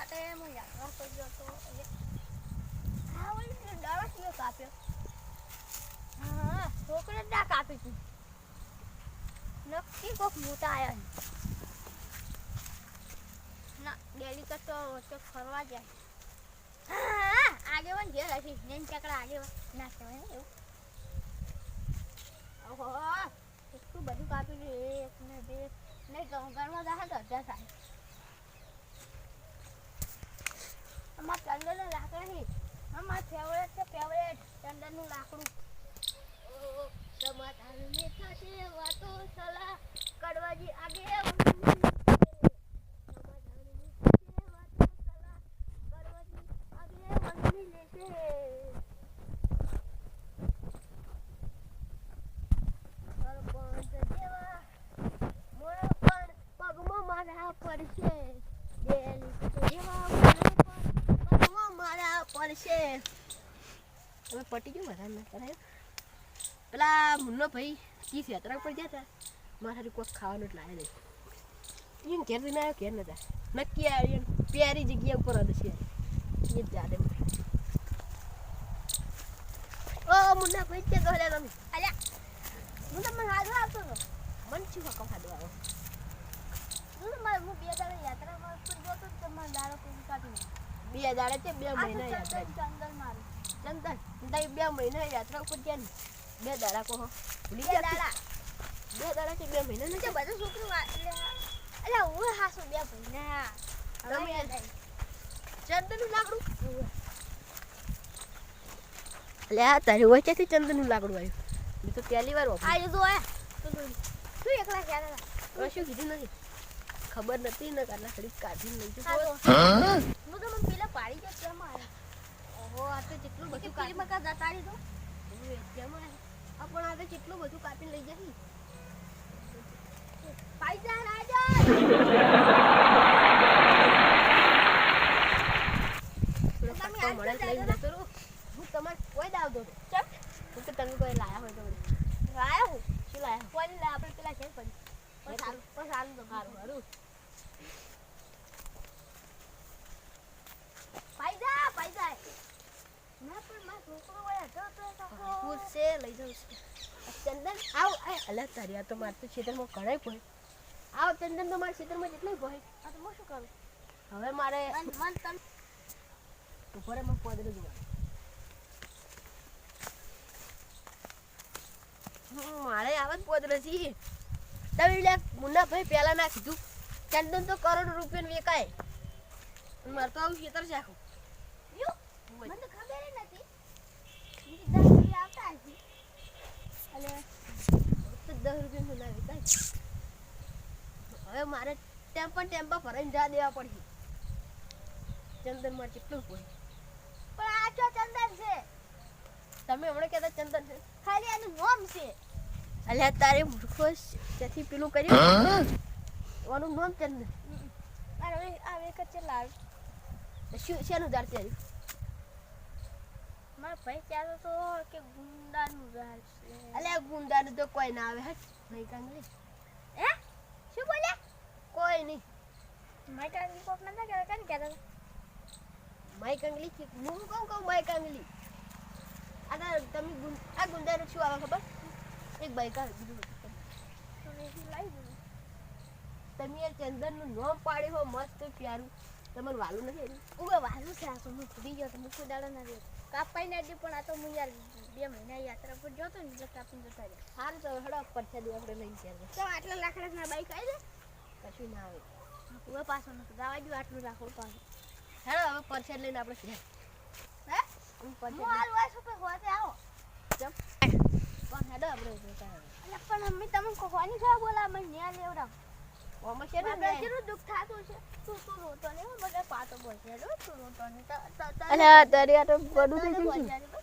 માટે હું યાત્રા કર્યો તો હા ઓલી દરસ યો કાપ્યો હા છોકરે ના કાપી તું નક્કી કોક મોટા આયા ના ડેલી તો ફરવા જાય હા આગેવાન જે હશે નેન ચકડા આગેવાન ના કહેવાય એવું ઓહો એટલું બધું કાપી લે એક ને બે નહીં ગણવા જાય તો અડધા થાય અમાર ચંદન લાકડા નહીં અમાર ફેવરેટ છે ફેવરેટ ચંદનનું લાકડું સમાધાન ને થશે વાતો સલાહ કડવાજી આગે પટી ગયું વધારે ના કરાયો પેલા મુન્નો ભાઈ કીસ યાત્રા પર ગયા હતા મારા કોઈ ખાવાનું જ લાવે નહીં ઘેર થી ના ઘેર નતા નક્કી આવી પ્યારી જગ્યા ઉપર હશે એ જ જાડે ઓ મુન્ના ભાઈ કે કહે તમે અલ્યા હું તમને હાડો આવતો હતો મન છું કમ હાડો આવો હું બે દાડા યાત્રા પર ગયો તો તમારા દાડા કોઈ કાઢી બે દાડા છે 2 મહિના યાત્રા ચંદન મારું ચંદન દઈ 2 મહિના યાત્રા ઉપર ગયા ને 2 દાડા કહો ભૂલી ગયા 2 દાડા કે 2 મહિના ને બધું છોકરું અલ્યા હું હાસુ 2 મહિના તમે ચંદનનું લાકડું અલ્યા તારી વચ્ચેથી ચંદનનું લાકડું આવ્યું મેં તો પહેલી વાર આવ્યું તો શું એકલા ગયા હતા શું કીધું નથી ખબર નથી ને કાલા ખડી કાઢીને લઈ જતો હું તો મને પેલા પાડી ગયો કેમ આવ્યા ઓહો આ તો જેટલું બધું કાપી મકા જતાડી તો કેમ આવ્યા પણ આ તો જેટલું બધું કાપીને લઈ જઈ પૈસા રાજા તમે મળે લઈ જતો રહો હું તમાર કોઈ દાવ દો ચપ હું તો તમે કોઈ લાયા હોય તો લાયા હું શું લાયા કોઈ લા આપણે પેલા છે પણ સારું તો સારું પૈસા ના પણ માં છોકરો હોય તો હું છે લઈ જાઉં ચંદન આવ અલા તારી આ તો માર તો ખેતરમાં કણાય પોય આવ ચંદન તો માર ખેતરમાં જેટલું પોય આ તો હું શું કરું હવે મારે મન તન ઉપર માં પોદરે જોવા મારે આવત પોદરે છે તમે લે મુન્ના ભાઈ પહેલા ના કીધું ચંદન તો કરોડ રૂપિયા વેકાય માર તો આવું ખેતર છે આખું મને તો ખબર જ નથી 10 રૂપિયા આવતા હશે અલે તો 10 રૂપિયા ના વેકાય હવે મારે ટેમ્પા ભરાઈને જા દેવા પડશે ચંદન માં કેટલું કોઈ પણ આ જો ચંદન છે તમે હમણાં કહેતા ચંદન છે ખાલી આનું નામ છે અલ્યા તારે મૂર્ખો ત્યાંથી પેલું કર્યું એનું નામ ચંદન અરે આ વેક છે લાલ શું શેનું ઝાડ છે મારા ભાઈ ચાલો તો કે ગુંડાનું ઝાડ છે અલ્યા ગુંડાનું તો કોઈ ના આવે હટ નહીં કાંગલી હે શું બોલ્યા કોઈ નહીં માઈ કાંગલી કોક ના કે કાન કહેતા માઈ કાંગલી કે હું કહું માઈ કાંગલી આ તમે આ ગુંડાનું શું આવે ખબર એક બાઈક આવે બીજું તો એ લાવી દો તમે યાર ચંદનનું નામ પાડ્યું હો મસ્ત પ્યારું તમારું વાલું નથી ઉગે વાલું છે આ તો હું ભૂલી ગયો તો મુખો દાડા ના રહ્યો કાપાઈ ના દી પણ આ તો હું યાર 2 મહિના યાત્રા પર ગયો તો ને એટલે કાપીને જતા રહ્યા સારું તો હડો પરછા દી આપણે લઈ ગયા તો આટલા લાકડા ના બાઈક આવી જાય કશું ના આવે ઉગે પાછો ન દાવા દો આટલું રાખો પાછો હેડો હવે પરછા લઈને આપણે ગયા હે હું પરછા હાલ વાસ ઉપર હોતે આવો જમ પણ હેડો આપણે જોતા એટલે પણ મમ્મી તમે કોની ખા બોલા મને ન્યા લેવડા ઓમાં છે ને બેજરું દુખ થાતું છે તું રોતો ને મને પાતો બોલ છે તું રોતો ને અલ્યા તારી આ તો બડું થઈ ગયું